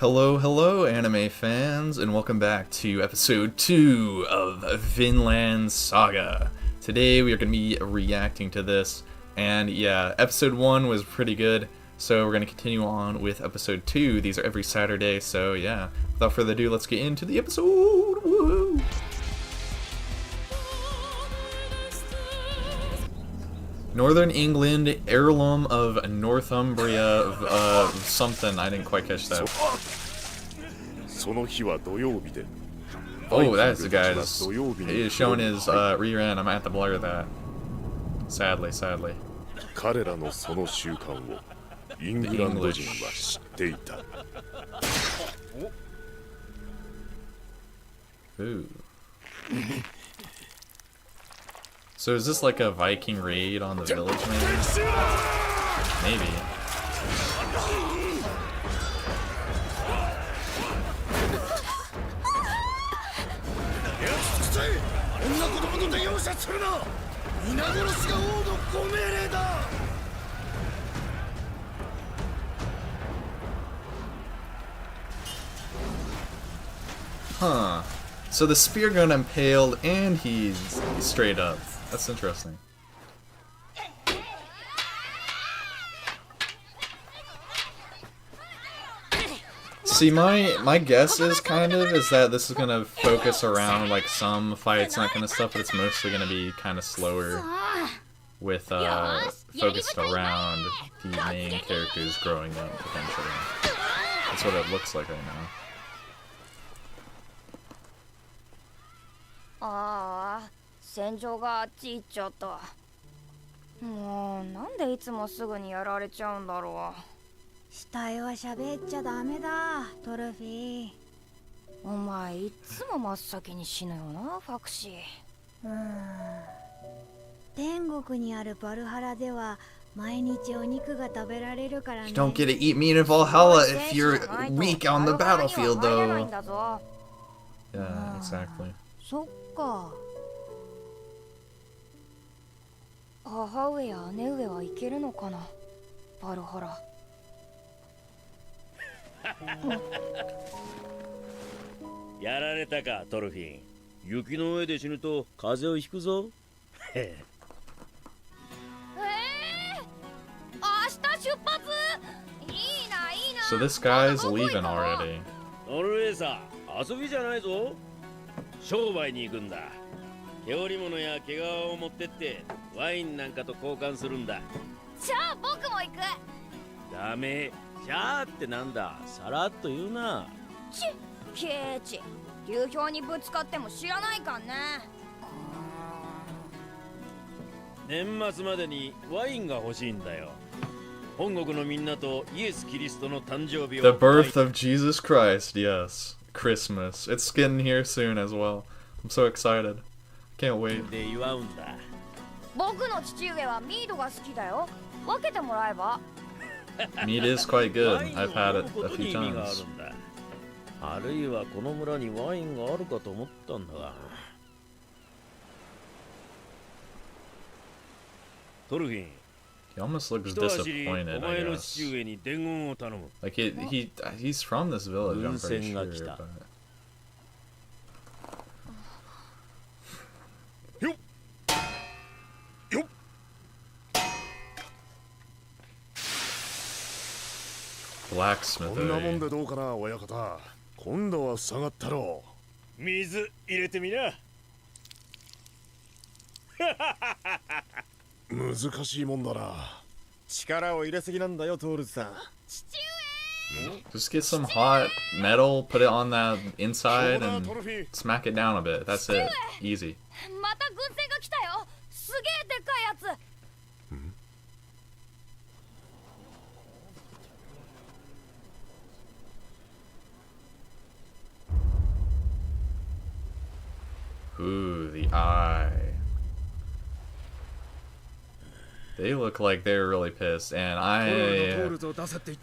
Hello, hello, anime fans, and welcome back to episode 2 of Vinland Saga. Today we are going to be reacting to this, and yeah, episode 1 was pretty good, so we're going to continue on with episode 2. These are every Saturday, so yeah, without further ado, let's get into the episode. Woohoo! Northern England, heirloom of Northumbria, something. I didn't quite catch that. Oh, that's the guy's. He is showing his rear end. I'm gonna have to blur that. Sadly. The English. Ooh. So is this like a Viking raid on the village, maybe? Maybe. Huh. So the spear gun impaled and he's straight up. That's interesting. See, my guess is that this is gonna focus around like some fights and that kind of stuff, but it's mostly gonna be kind of slower with focused around the main characters growing up potentially. That's what it looks like right now. Ah, 戦場があっち行っちゃった。もうなんでいつもすぐにやられちゃうんだろう。死体は喋っちゃダメだ、トルフィー。お前いつも真っ先に死ぬよな、ファクシー。天国にあるバルハラでは毎日お肉が食べられるからね。You don't get to eat meat in Valhalla if you're weak on the battlefield, though. Yeah, exactly. そっか。母上や姉上は行けるのかな、バルハラ。やられたか、トルフィン。雪の上で死ぬと風邪をひくぞ。明日出発。いいな、いいな。 So this guy's leaving already. ノルウェーさ、遊びじゃないぞ。商売に行くんだ。手織物や毛皮を持ってってワインなんかと交換するんだ。じゃあ僕も行く。ダメ。じゃあってなんだ。さらっと言うな。ケイチ、流氷にぶつかっても知らないかんね。年末までにワインが欲しいんだよ。本国のみんなとイエス・キリストの誕生日を。 The birth of Jesus Christ, yes. Christmas. It's getting here soon as well. I'm so excited. Can't wait. で祝うんだ。僕の父上はミードが好きだよ。分けてもらえば。Meat is quite good. I've had it a few times. あるいはこの村にワインがあるかと思ったんだが。トルフィン。 He almost looks disappointed, I guess. Like he's from this village, I'm pretty sure. But... Blacksmith. 今度は下がったろう。水入れてみな。難しいもんだな。力を入れすぎなんだよ、トールズさん。父上。 Just get some hot metal, put it on that inside, and smack it down a bit. That's it. Easy. また軍船が来たよ。すげえでかいやつ。Ooh, the eye. They look like they're really pissed, and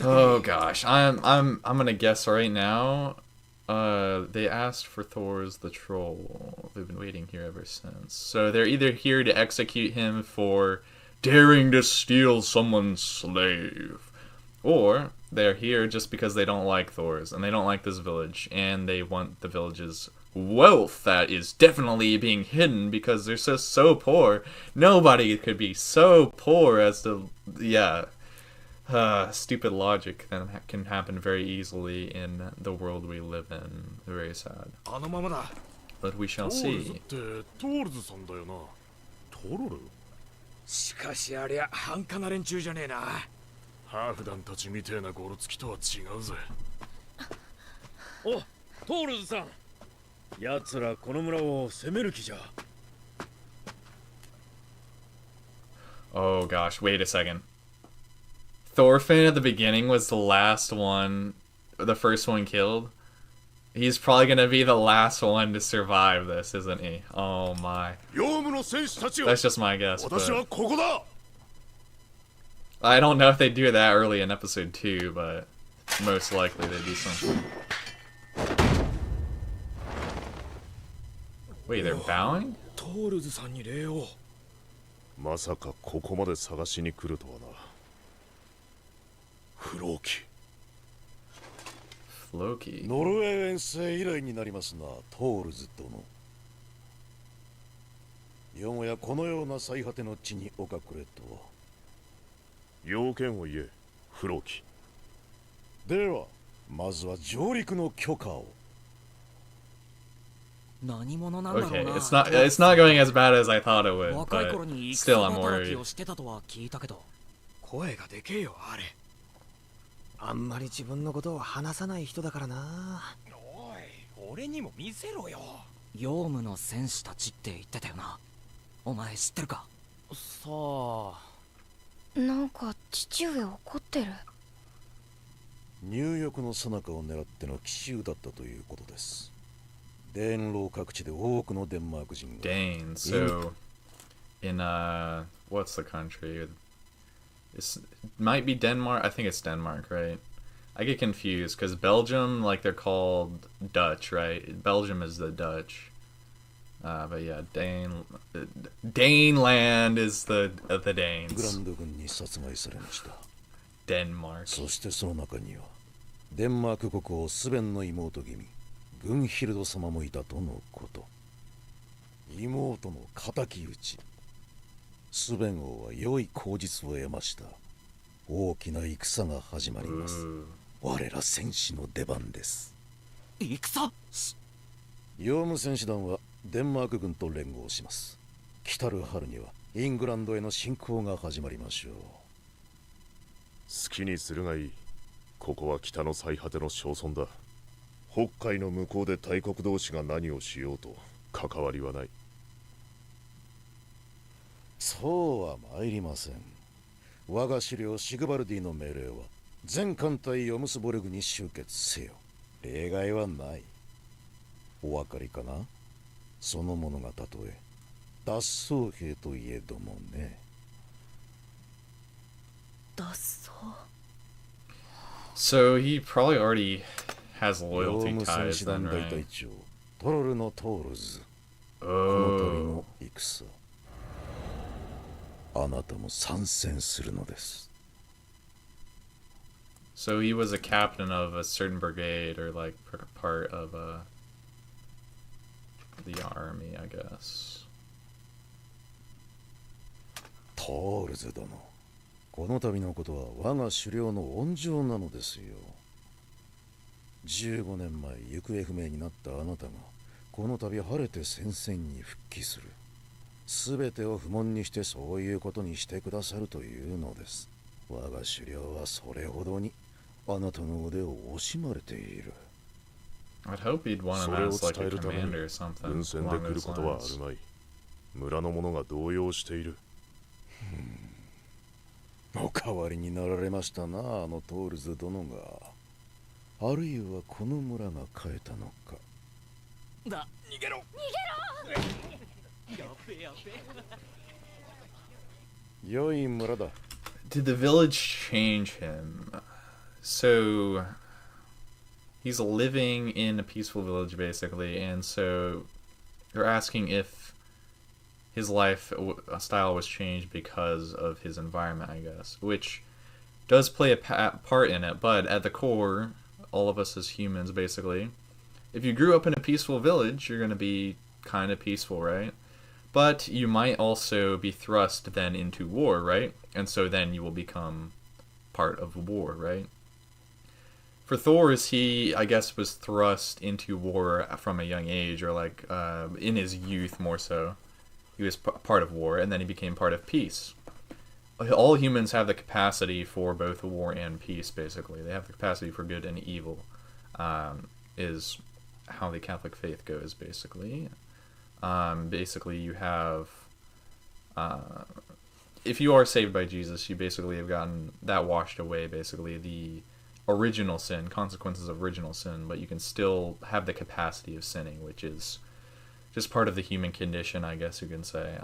oh gosh, I'm gonna guess right now. They asked for Thors the troll. They've been waiting here ever since. So they're either here to execute him for daring to steal someone's slave, Or they're here just because they don't like Thors and they don't like this village and they want the village's wealth that is definitely being hidden because they're so poor. Nobody could be so poor as to, yeah. Stupid logic that can happen very easily in the world we live in. Very sad. But we shall see. しかしありゃ繁華な連中じゃねえな。ハーフ団たちみてえなゴロつきとは違うぜ。お、トールズさん。奴らこの村を攻める気じゃ。Oh gosh, wait a second. Thorfin at the beginning was the last one, the first one killed. He's probably gonna be the last one to survive this, isn't he? Oh my. That's just my guess. But I don't know if they do that early in episode 2, but most likely they do something. Wait, they're bowing? トールズさんに礼を。まさかここまで探しに来るとはな。フローキ。Loki. ノルウェー遠征以来になりますな、トールズ殿。よもやこのような最果ての地にお隠れとは。要件を言え、フローキ。では、まずは上陸の許可を。何者なんだろうな。 Okay, it's not going as bad as I thought it would, 若い but 頃に still I'm 働き worried. をしてたとは聞いたけど、声がでけえよあれ。あんまり自分のことを話さない人だからな。おい、俺にも見せろよ。ヨウムの戦士たちって言ってたよな。お前知ってるか？さあ。なんか父上怒ってる。入浴の最中を狙っての奇襲だったということです。デーンロー各地で多くのデンマーク人が。Dane, so in what's the country? It might be Denmark. I think it's Denmark, right? I get confused because Belgium, like they're called Dutch, right? Belgium is the Dutch. But yeah, Daneland is the グラ Danes. ンド軍に殺害されました。 Denmark. そしてその中にはデンマーク国王スベンの妹君グンヒルド様もいたとのこと。妹の敵討ち。スベン王は良い口実を得ました。大きな戦が始まります。 Ooh. 我ら戦士の出番です。戦？ヨウム戦士団はデンマーク軍と連合します。来たる春にはイングランドへの侵攻が始まりましょう。好きにするがいい。ここは北の最果ての小村だ。北海の向こうで大国同士が何をしようと関わりはない。そうは参りません。我が首領シグバルディの命令は全艦隊ヨムスボルグに集結せよ。例外はない。お分かりかな？そのものがたとえ脱走兵といえどもね。脱走。 So he probably already has ヨ loyalty ウム戦 ties 士 then, 団大 right? 隊長トロルのトールズ。この度 Oh. の戦、あなたも参戦するのです。 So he was a captain of a certain brigade or like part of the army, I guess. トールズ殿、この度のことは我が首領の恩情なのですよ。15年前行方不明になったあなたがこの度晴れて戦線に復帰する。すべてを不問にしてそういうことにしてくださるというのです。我が首領はそれほどにあなたの腕を惜しまれている。 I'd hope he'd want そ him れを as like 伝 a えるために commander or something 軍船で along 来る those ことはあ lines. るまい。村の者が動揺している。お代わりになられましたな、あのトールズ殿が。あるいはこの村が変えたのか。だ、逃げろ。良い村だ。 Did the village change him? So he's living in a peaceful village basically, and so they're asking if his life style was changed because of his environment, I guess. Which does play a part in it, but at the core, all of us as humans, basically, if you grew up in a peaceful village, you're going to be kind of peaceful, right? But you might also be thrust then into war, right? And so then you will become part of war, right? For Thors, he, I guess, was thrust into war from a young age, or like in his youth more so. He was part of war, and then he became part of peace. All humans have the capacity for both war and peace, basically. They have the capacity for good and evil, is how the Catholic faith goes, basically. Basically, you have... if you are saved by Jesus, you basically have gotten that washed away, basically, the original sin, consequences of original sin, but you can still have the capacity of sinning, which is just part of the human condition, I guess you can say.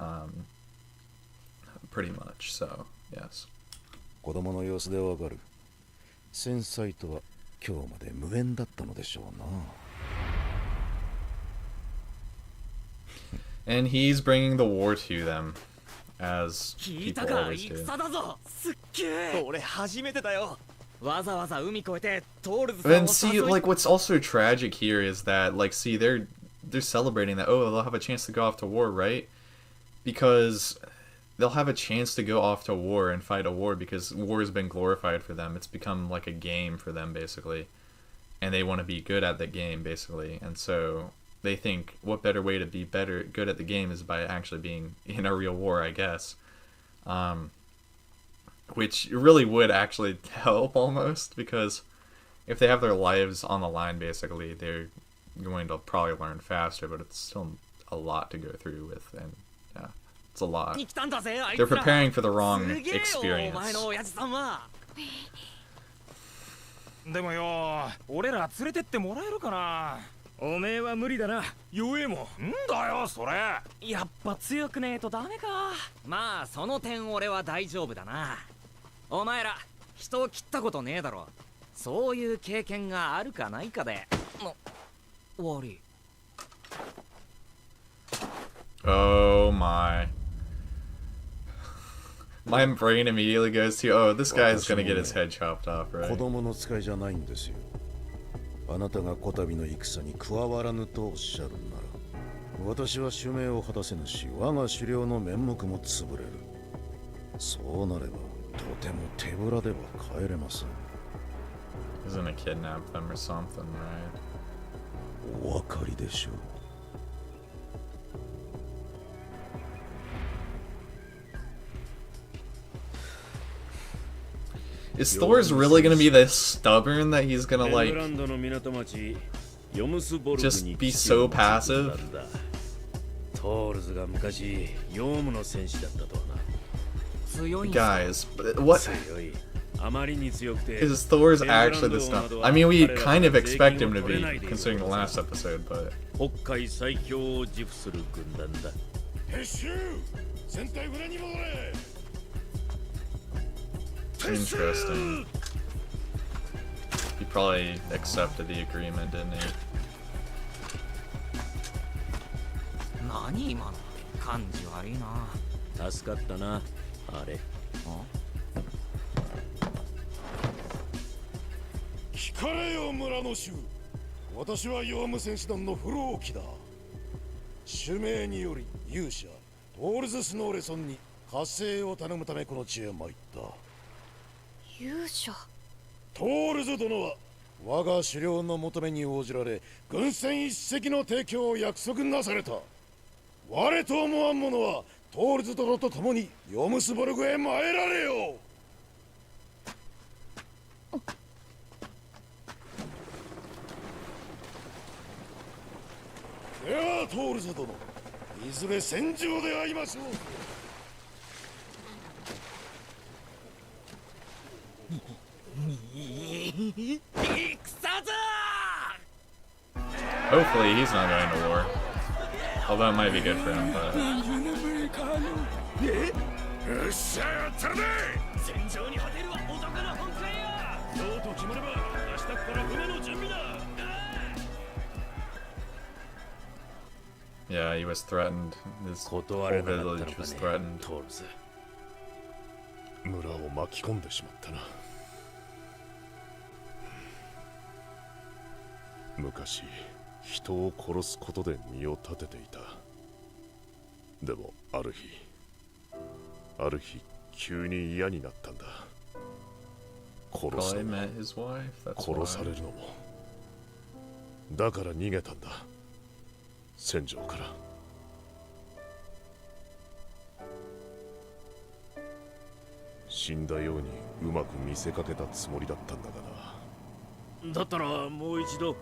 Pretty much, so, yes. 子供の様子でわかる。繊細とは今日まで無縁だったのでしょうな。And he's bringing the war to them, as people always do. すっげえ。俺初めてだよ。わざわざ海越えてトールズさんを And see, like, what's also tragic here is that, like, see, they're celebrating that, oh, they'll have a chance to go off to war, right? Because they'll have a chance to go off to war and fight a war because war has been glorified for them. It's become like a game for them, basically. And they want to be good at the game, basically. And so they think, what better way to be good at the game is by actually being in a real war, I guess. Which really would actually help, almost, because if they have their lives on the line, basically, they're going to probably learn faster, but it's still a lot to go through with, and yeah. It's a lot. They're preparing for the wrong experience. でもよ、俺ら連れてってもらえるかな。おめえは無理だな。弱えもん。んだよそれ。やっぱ強くねえとダメか。まあその点俺は大丈夫だな。お前ら人を切ったことねえだろ。そういう経験があるかないかで。悪い。Oh my. My brain immediately goes to, oh, this guy's gonna get his head chopped off, right? 子供の使いじゃないんですよ。あなたがこたびの戦に加わらぬとおっしゃるなら、私は使命を果たせぬし、我が狩猟の面目も潰れる。そうなれば、とても手ぶらでは帰れません。He's gonna kidnap them or something, right? お分かりでしょう。Is Thors really gonna be this stubborn that he's gonna, like, just be so passive? トールズが昔ヨウムの戦士だったとはな。 Guys, what? 強い。あまりに強くて。 Is Thors actually this dumb? I mean, we kind of expect him to be, considering the last episode, but... 北海最強を自負する軍団だ。撤収！戦隊裏に戻れ！ Interesting. He probably accepted the agreement, didn't he? 何今の感じ悪いな。助かったな、あれ。聞かれよ村の衆。私はヨウム戦士団の不老機だ。主命により勇者トールズ・スノーレソンに活性を頼むためこの地へ参った。勇者トールズ殿は我が狩猟の求めに応じられ軍船一隻の提供を約束なされた。我と思わん者はトールズ殿と共にヨムスボルグへ参られよ。ではトールズ殿、いずれ戦場で会いましょう。Hopefully he's not going to war. Although it might be good for him, but... よっしゃやったるね。戦場に果てるはお魚本会や。そうと決まれば明日から船の準備だ。Yeah, he was threatened. His whole village was threatened. 村を巻き込んでしまったな。昔人を殺すことで身を立てていた。でもある日急に嫌になったんだ。殺 Probably met his wife. That's 殺され why. るのも。だから逃げたんだ、戦場から。死んだようにうまく見せかけたつもりだったんだがな。だったらもう一度。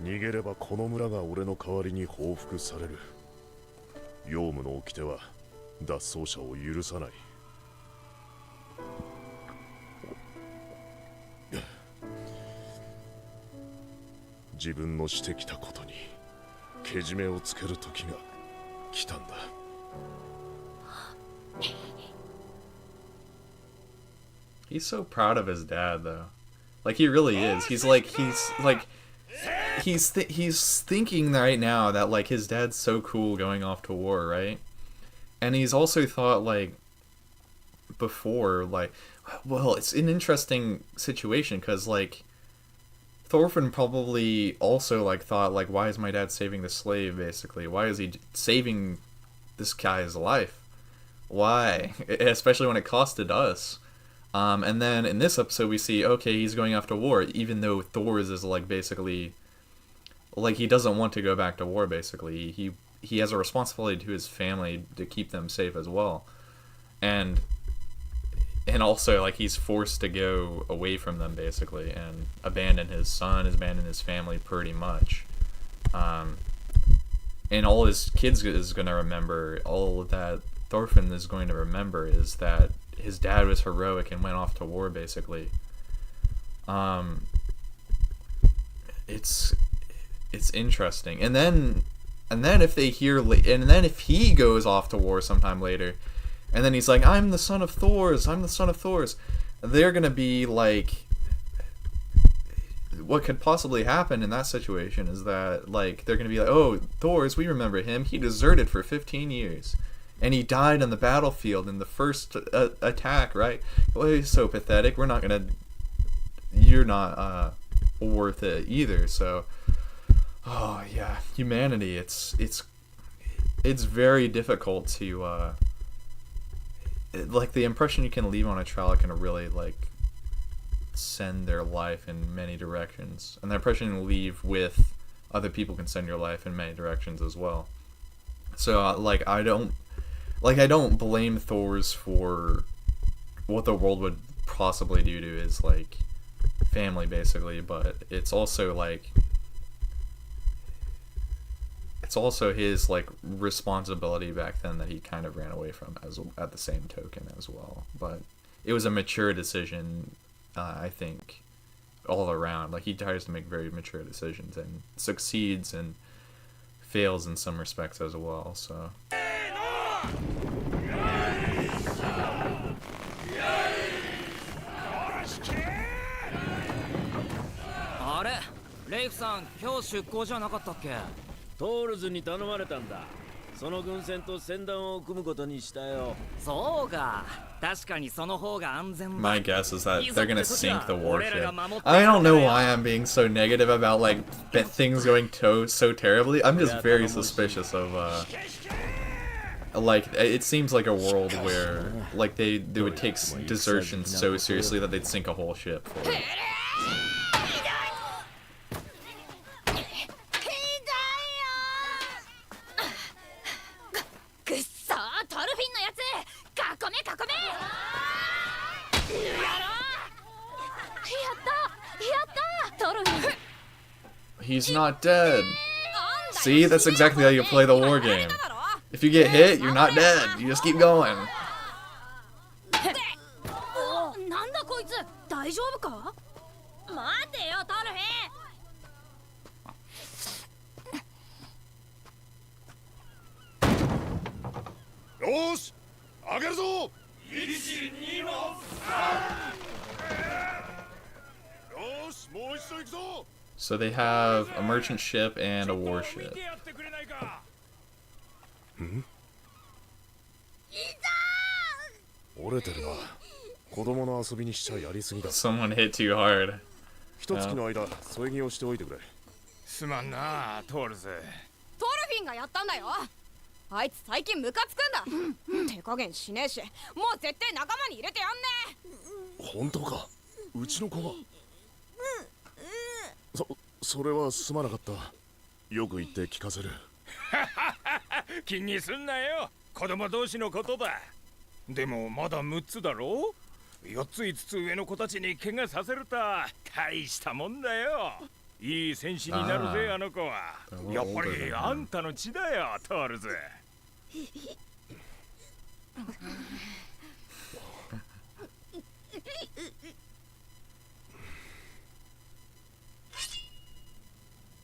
逃げればこの村が俺の代わりに報復される。ヨウムの掟は脱走者を許さない。自分のしてきたことにけじめをつける時が来たんだ。He's so proud of his dad, though. Like, he really is. He's thinking right now that, like, his dad's so cool going off to war, right? And he's also thought, like, before, like, well, it's an interesting situation, because, like, Thorfin probably also, like, thought, like, why is my dad saving the slave, basically? Why is he saving this guy's life? Why? Especially when it costed us. And then in this episode we see, okay, he's going off to war, even though Thors is, like, basically, like, he doesn't want to go back to war, basically. He has a responsibility to his family to keep them safe as well. And also, like, he's forced to go away from them, basically, and abandon his son, abandon his family, pretty much. And all his kids is going to remember, all that Thorfin is going to remember is that his dad was heroic and went off to war, basically. It's interesting. And then if they hear, and then if he goes off to war sometime later, and then he's like, I'm the son of Thors, they're gonna be like, what could possibly happen in that situation is that, like, they're gonna be like, oh, Thors, we remember him, he deserted for 15 years. And he died on the battlefield in the first attack, right? Well, he's so pathetic. You're not worth it either. So, oh yeah, humanity. It's very difficult to like, the impression you can leave on a child can really, like, send their life in many directions, and the impression you leave with other people can send your life in many directions as well. So, I don't blame Thors for what the world would possibly do to his, like, family, basically, but it's also, like, it's also his, like, responsibility back then that he kind of ran away from at the same token as well. But it was a mature decision, I think, all around. Like, he tries to make very mature decisions and succeeds and fails in some respects as well, so. あれ、レイフさん、今日出航じゃなかったっけ？トールズに頼まれたんだ。その軍船と船団を組むことにしたよ。そうか。確かにその方が安全。 My guess is that they're gonna sink the warship. I don't know why I'm being so negative about, like, things going so terribly. I'm just very suspicious of, like, it seems like a world where, like, they would take desertion so seriously that they'd sink a whole ship for it. くっそー、トルフィンのやつ、囲めやったトルフィン。 He's not dead. See, that's exactly how you play the war game. If you get hit, you're not dead. You just keep going. なんだこいつ、大丈夫か？待てよトルフィン。 よーし、上げるぞ。 よーし、もう一度行くぞ。 So they have a merchant ship and a warship. 折れてるな。子供の遊びにしちゃやりすぎだ。 Someone hit too hard. 一月の間添え木をしておいてくれ。すまんなトールズ。トルフィンがやったんだよ。あいつ最近ムカつくんだ。手加減しねえし、もう絶対仲間に入れてやんねえ。本当か。うちの子が。それはすまなかった。よく言って聞かせる。気にすんなよ、子供同士のことだ。でもまだ6つだろ。4つ5つ上の子たちに怪我させると大したもんだよ。いい戦士になるぜ、あの子は。やっぱりあんたの血だよ、トールズ。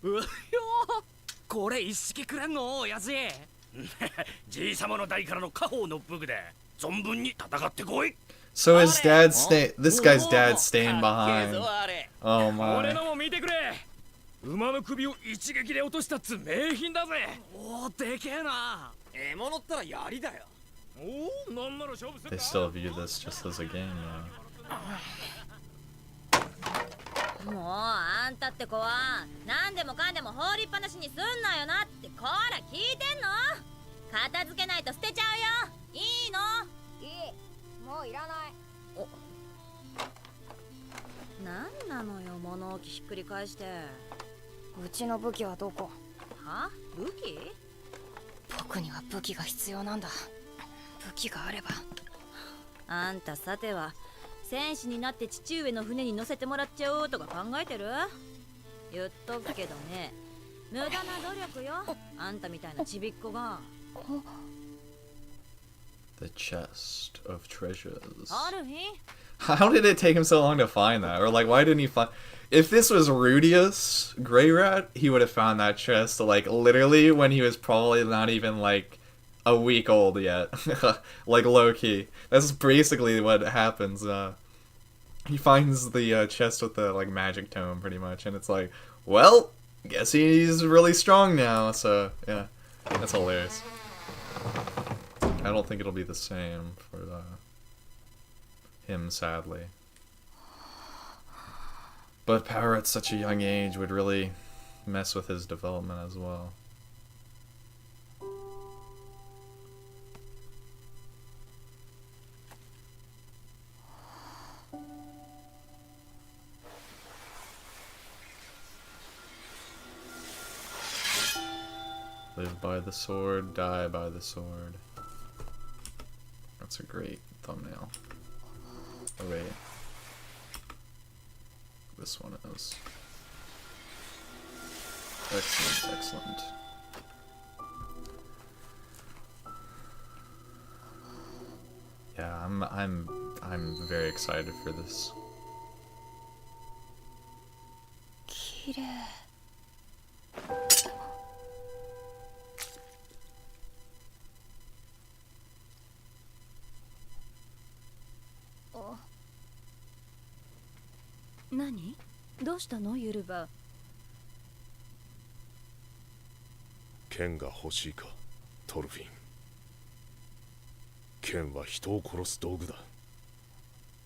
うよ、これ一式くれんの親父。じいさまの代からの家宝の武具で存分に戦ってこい。 So his dad's this guy's dad's staying behind. あれ Oh 俺 my. のも見てくれ。馬の首を一撃で落としたっつ名品だぜ。おお、でけえな。獲物ったら槍だよ。おお、なんなら勝負す They るか。 still view this just as a game, though. もうあんたって子は何でもかんでも放りっぱなしにすんなよなってこら聞いてんの。片付けないと捨てちゃうよ。いいの？いい、もういらない。なんなのよ、物置ひっくり返して。うちの武器はどこ？は？武器？僕には武器が必要なんだ。武器があれば。あんたさては戦士になって父上の船に乗せてもらっちゃおうとか考えてる？言っとくけどね、無駄な努力よ、あんたみたいなちびっ子が。 The chest of treasures. アルフィン？ How did it take him so long to find that? Or like, why didn't he find? If this was Rudius Grey Rat, he would have found that chest like literally when he was probably not even like a week old yet. Like low key. That's basically what happens. He finds the chest with the like magic tome pretty much, and it's like, well, guess he's really strong now. So yeah, that's hilarious. I don't think it'll be the same for him, sadly. But power at such a young age would really mess with his development as well. Live by the sword, die by the sword. That's a great thumbnail. Oh wait. This one is. Excellent, excellent. Yeah, I'm very excited for this. 綺麗。何？どうしたの、ユルバ？剣が欲しいか、トルフィン。剣は人を殺す道具だ。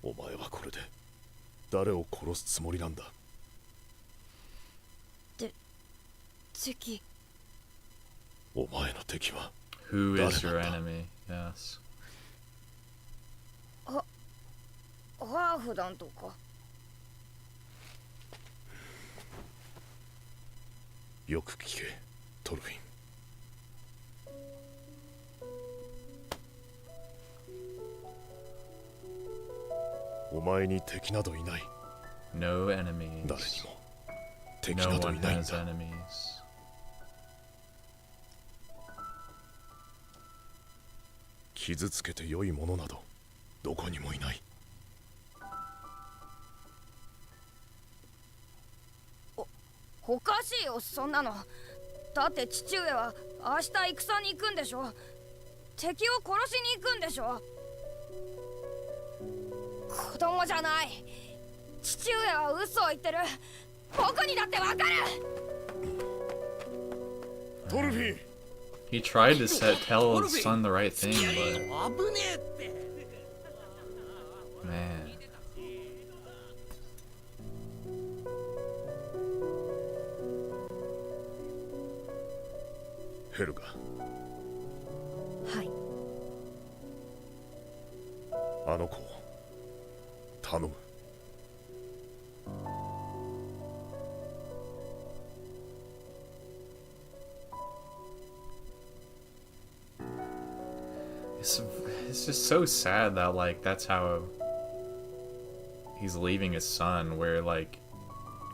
お前はこれで誰を殺すつもりなんだ？敵。お前の敵は Who is your enemy? Yes. ハーフ団とか。よく聞け、トルフィン。お前に敵などいない。 No enemies. 誰にも敵 No など one いないん has だ。 enemies. 傷つけて良いものなどどこにもいない。おかしいよ、そんなの。だって父上は明日戦に行くんでしょ。敵を殺しに行くんでしょ。子供じゃない。父上は嘘を言ってる。僕にだってわかる。トルフィン。 He tried to tell his son the right thing, but 危ねえって。man. ヘルガ。はい。あの子を頼む。It's just so sad that like that's how he's leaving his son, where like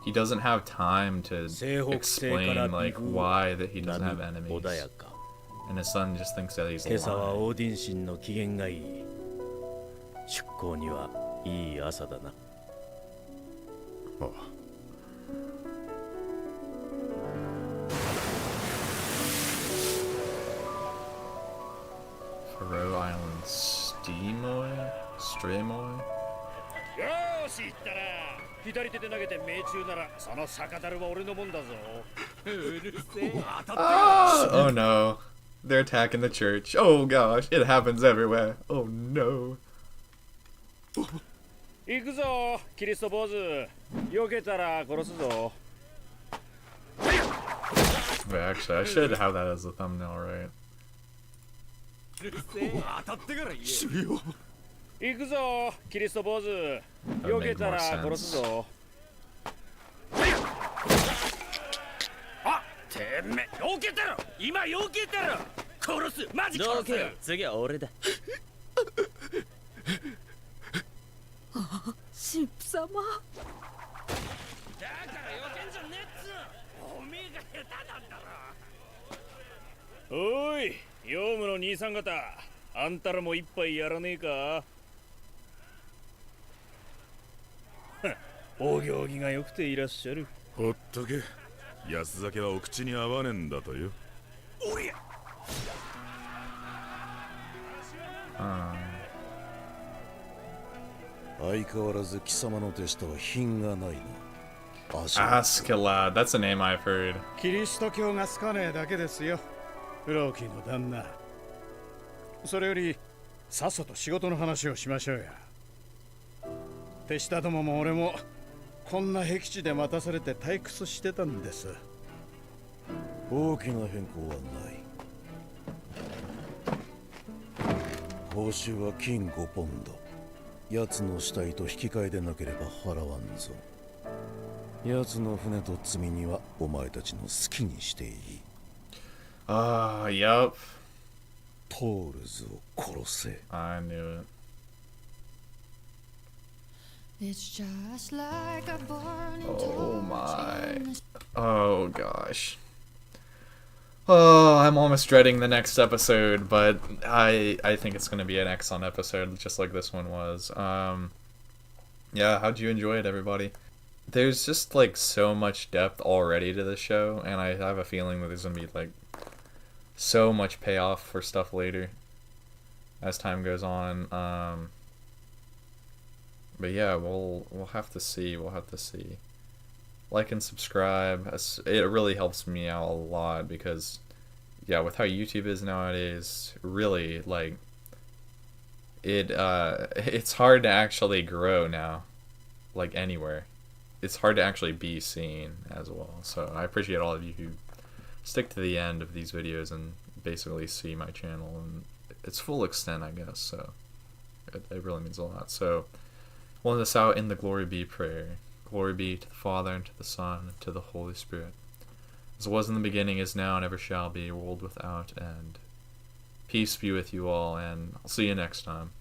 he doesn't have time to explain like why that he doesn't have enemies, and his son just thinks that he's 今朝は lying. オーディン神の機嫌がいい。出港にはいい朝だな。ああ。Faroe Island Streamoy? よーし、行ったら左手で投げて命中ならその酒樽は俺のもんだぞ。うるせえ。Oh no. They're attacking the church. Oh gosh, it happens everywhere. Oh no. 行くぞ、キリスト坊主。避けたら殺すぞ。Wait, actually, I should have that as a thumbnail, right? 行くぞ、キリスト坊主。避けたら殺すぞ。あ、てめえ、避けてろ。今避けてろ。殺す、マジ殺す。次は俺だ。神父様。だから避けんじゃねえっつう。おめえが下手なんだろ。おい、ヨウムの兄さん方、あんたらも一杯やらねえか。お行儀が良くていらっしゃる。ほっとけ。安酒はお口に合わねえんだとよ。おりゃ。相変わらず貴様の手下は品がないな。Askeladd, that's a name I've heard. キリスト教が好かねえだけですよ、フローキーの旦那。それよりさっさと仕事の話をしましょうや。手下どもも俺もこんな僻地で待たされて退屈してたんです。大きな変更はない。報酬は金5ポンド。奴の死体と引き換えでなければ払わんぞ。奴の船と積み荷はお前たちの好きにしていい。Yup. トールズを殺せ。I knew it. Oh my. Oh gosh. Oh, I'm almost dreading the next episode, but I think it's gonna be an excellent episode, just like this one was. Yeah, how'd you enjoy it, everybody? There's just like so much depth already to this show, and I have a feeling that there's gonna be like so much payoff for stuff later as time goes on. But yeah, we'll have to see. We'll have to see. Like and subscribe. It really helps me out a lot because, yeah, with how YouTube is nowadays, really like it's hard to actually grow now, like anywhere. It's hard to actually be seen as well. So I appreciate all of you who stick to the end of these videos and basically see my channel in its full extent, I guess. So it really means a lot. So we'll end this out in the Glory Be prayer. Glory be to the Father, and to the Son, and to the Holy Spirit, as it was in the beginning, is now, and ever shall be, world without end. Peace be with you all, and I'll see you next time.